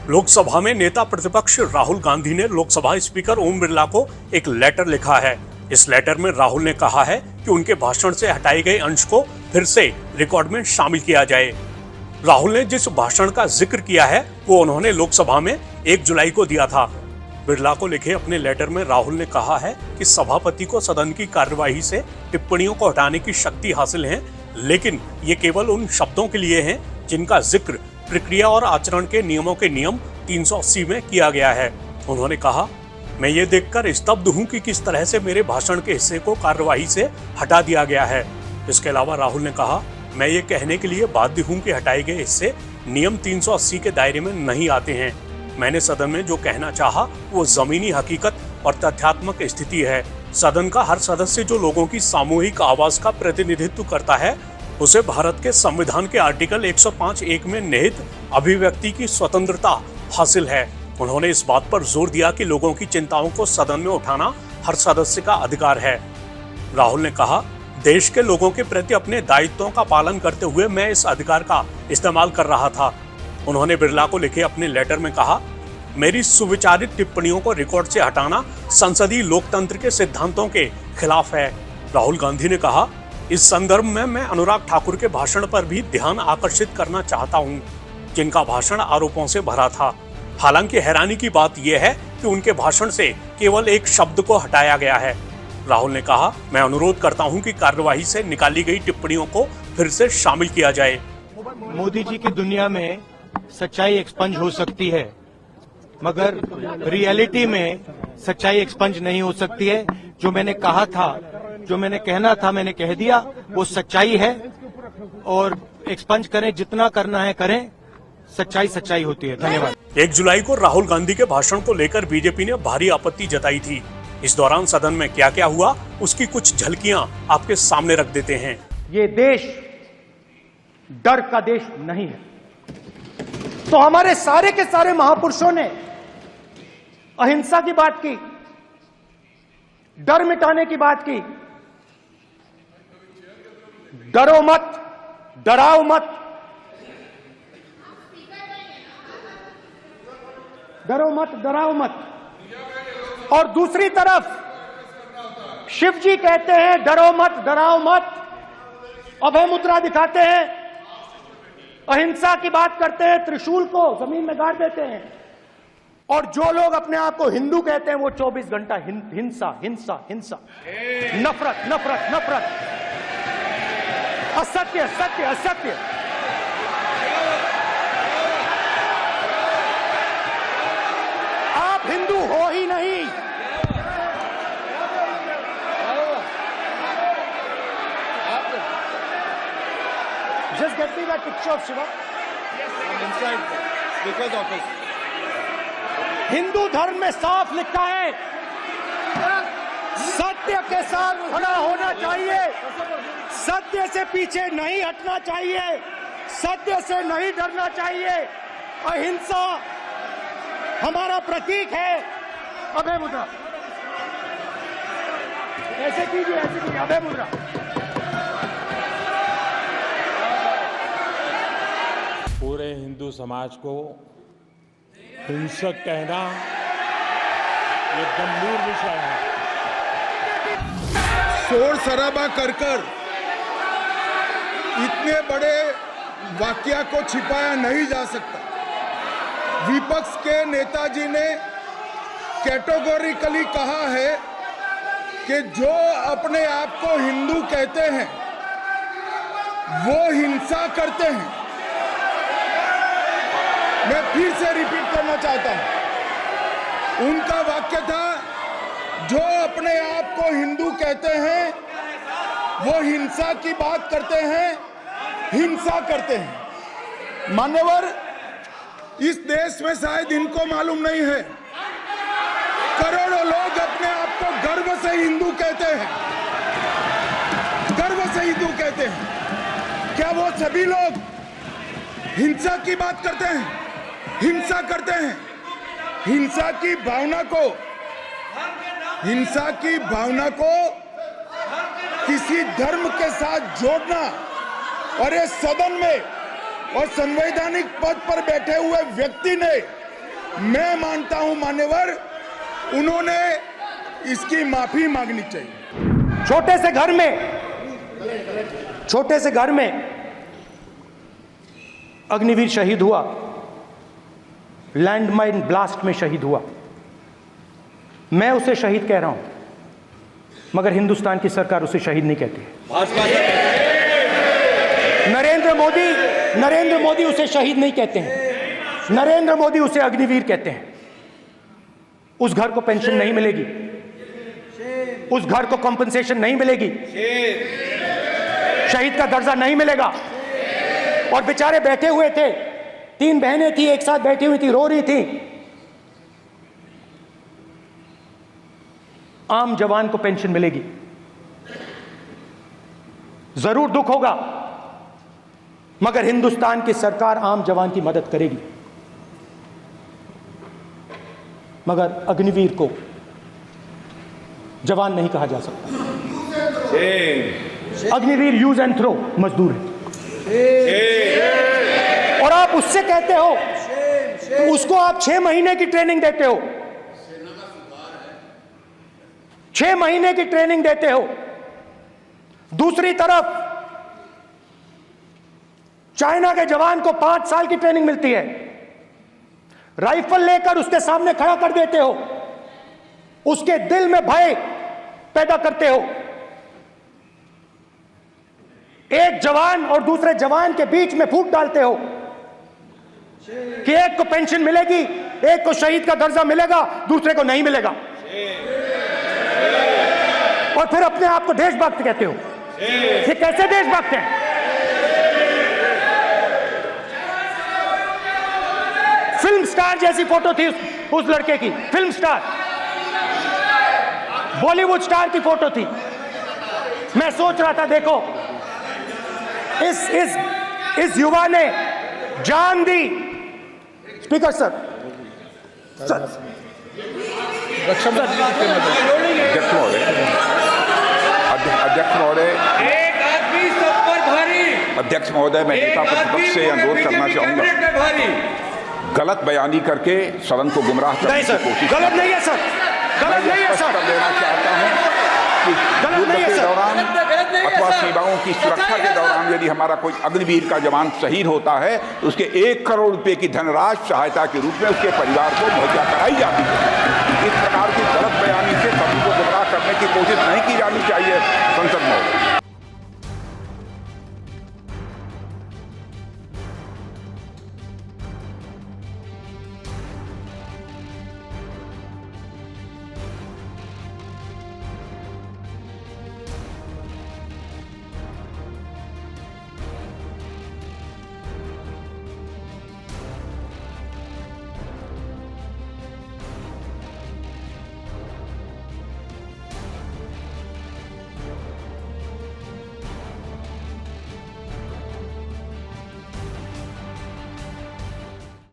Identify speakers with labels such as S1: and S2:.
S1: लोकसभा में नेता प्रतिपक्ष राहुल गांधी ने लोकसभा स्पीकर ओम बिरला को एक लेटर लिखा है। इस लेटर में राहुल ने कहा है कि उनके भाषण से हटाए गए अंश को फिर से रिकॉर्ड में शामिल किया जाए। राहुल ने जिस भाषण का जिक्र किया है वो उन्होंने लोकसभा में 1 जुलाई को दिया था। बिरला को लिखे अपने लेटर में राहुल ने कहा है कि सभापति को सदन की कार्यवाही से टिप्पणियों को हटाने की शक्ति हासिल है, लेकिन ये केवल उन शब्दों के लिए है जिनका जिक्र प्रक्रिया और आचरण के नियमों के नियम 380 में किया गया है। उन्होंने कहा, मैं ये देखकर स्तब्ध हूं कि किस तरह से मेरे भाषण के हिस्से को कार्यवाही से हटा दिया गया है। इसके अलावा राहुल ने कहा, मैं ये कहने के लिए बाध्य हूं कि हटाए गए हिस्से नियम 380 के दायरे में नहीं आते हैं। मैंने सदन में जो कहना चाहा वो जमीनी हकीकत और तथ्यात्मक स्थिति है। सदन का हर सदस्य जो लोगों की सामूहिक आवाज का प्रतिनिधित्व करता है, उसे भारत के संविधान के आर्टिकल 105(1) में निहित अभिव्यक्ति की स्वतंत्रता हासिल है। उन्होंने इस बात पर जोर दिया कि लोगों की चिंताओं को सदन में उठाना हर सदस्य का अधिकार है। राहुल ने कहा, देश के लोगों के प्रति अपने दायित्वों का पालन करते हुए मैं इस अधिकार का इस्तेमाल कर रहा था। उन्होंने बिरला को लिखे अपने लेटर में कहा, मेरी सुविचारित टिप्पणियों को रिकॉर्ड से हटाना संसदीय लोकतंत्र के सिद्धांतों के खिलाफ है। राहुल गांधी ने कहा, इस संदर्भ में मैं अनुराग ठाकुर के भाषण पर भी ध्यान आकर्षित करना चाहता हूं, जिनका भाषण आरोपों से भरा था। हालांकि हैरानी की बात यह है कि उनके भाषण से केवल एक शब्द को हटाया गया है। राहुल ने कहा, मैं अनुरोध करता हूं कि कार्यवाही से निकाली गई टिप्पणियों को फिर से शामिल किया जाए।
S2: मोदी जी की दुनिया में सच्चाई एक्सपंज हो सकती है, मगर रियलिटी में सच्चाई एक्सपंज नहीं हो सकती है। जो मैंने कहा था, जो मैंने कहना था, मैंने कह दिया, वो सच्चाई है। और एक्सपंज करें, जितना करना है करें, सच्चाई सच्चाई होती है। धन्यवाद।
S1: 1 जुलाई को राहुल गांधी के भाषण को लेकर बीजेपी ने भारी आपत्ति जताई थी। इस दौरान सदन में क्या क्या हुआ उसकी कुछ झलकियां आपके सामने रख देते हैं।
S2: ये देश डर का देश नहीं है। तो हमारे सारे के सारे महापुरुषों ने अहिंसा की बात की, डर मिटाने की बात की। डरो मत, डराओ मत, डरो मत, डराओ मत। और दूसरी तरफ शिव जी कहते हैं डरो मत, डराओ मत, अभय मुद्रा दिखाते हैं, अहिंसा की बात करते हैं, त्रिशूल को जमीन में गाड़ देते हैं। और जो लोग अपने आप को हिंदू कहते हैं वो 24 घंटा हिंसा हिंसा हिंसा, नफरत नफरत नफरत, असत्य सत्य असत्य। आप हिंदू हो ही नहीं। Just get me that picture of Shiva. I'm inside Speaker's office. Hindu धर्म में साफ लिखा है, सत्य के साथ खड़ा होना चाहिए, सत्य से पीछे नहीं हटना चाहिए, सत्य से नहीं डरना चाहिए। अहिंसा हमारा प्रतीक है। अभय मुद्रा ऐसे कीजिए, अभय मुद्रा।
S3: पूरे हिंदू समाज को हिंसक कहना ये गंभीर विषय है।
S4: शोर शराबा कर इतने बड़े वाकया को छिपाया नहीं जा सकता। विपक्ष के नेताजी ने कैटेगोरिकली कहा है कि जो अपने आप को हिंदू कहते हैं वो हिंसा करते हैं। मैं फिर से रिपीट करना चाहता हूं, उनका वाक्य था, जो अपने आप को हिंदू कहते हैं वो हिंसा की बात करते हैं, हिंसा करते हैं। मान्यवर, इस देश में शायद इनको मालूम नहीं है, करोड़ों लोग अपने आप को गर्व से हिंदू कहते हैं, गर्व से हिंदू कहते हैं। क्या वो सभी लोग हिंसा की बात करते हैं, हिंसा करते हैं? हिंसा की भावना को किसी धर्म के साथ जोड़ना और इस सदन में और संवैधानिक पद पर बैठे हुए व्यक्ति ने मैं मानता हूं मान्यवर, उन्होंने इसकी माफी मांगनी चाहिए।
S2: छोटे से घर में अग्निवीर शहीद हुआ, लैंडमाइन ब्लास्ट में शहीद हुआ। मैं उसे शहीद कह रहा हूं, मगर हिंदुस्तान की सरकार उसे शहीद नहीं कहती। नरेंद्र मोदी उसे शहीद नहीं कहते हैं, नरेंद्र मोदी उसे अग्निवीर कहते हैं। उस घर को पेंशन नहीं मिलेगी, उस घर को कॉम्पनसेशन नहीं मिलेगी, शहीद का दर्जा नहीं मिलेगा। और बेचारे बैठे हुए थे, 3 बहनें थी, एक साथ बैठी हुई थी, रो रही थी। आम जवान को पेंशन मिलेगी, जरूर दुख होगा, मगर हिंदुस्तान की सरकार आम जवान की मदद करेगी। मगर अग्निवीर को जवान नहीं कहा जा सकता। अग्निवीर यूज एंड थ्रो मजदूर है। और आप उससे कहते हो, उसको आप 6 महीने की ट्रेनिंग देते हो, 6 महीने की ट्रेनिंग देते हो। दूसरी तरफ चाइना के जवान को 5 साल की ट्रेनिंग मिलती है, राइफल लेकर उसके सामने खड़ा कर देते हो, उसके दिल में भय पैदा करते हो। एक जवान और दूसरे जवान के बीच में फूट डालते हो कि एक को पेंशन मिलेगी, एक को शहीद का दर्जा मिलेगा, दूसरे को नहीं मिलेगा। और फिर अपने आप को देशभक्त कहते हो। ये कैसे देशभक्त हैं? फिल्म स्टार जैसी फोटो थी उस लड़के की, फिल्म स्टार, बॉलीवुड स्टार की फोटो थी। मैं सोच रहा था, देखो इस युवा ने जान दी। स्पीकर सर,
S5: अध्यक्ष महोदय, मैं नेता प्रतिपक्ष से अनुरोध करना चाहूंगा, गलत बयानी करके सदन को गुमराह करने की कोशिश।
S2: गलत नहीं है सर, गलत नहीं है सर,
S5: लेना चाहता हूं कि युद्ध के दौरान अथवा सीमाओं की सुरक्षा के दौरान यदि हमारा कोई अग्निवीर का जवान शहीद होता है तो उसके 1 करोड़ रुपए की धनराशि सहायता के रूप में उसके परिवार को मुहैया कराई जाती है। इस प्रकार की गलत बयानी से सभी को गुमराह करने की कोशिश नहीं की जानी चाहिए संसद में।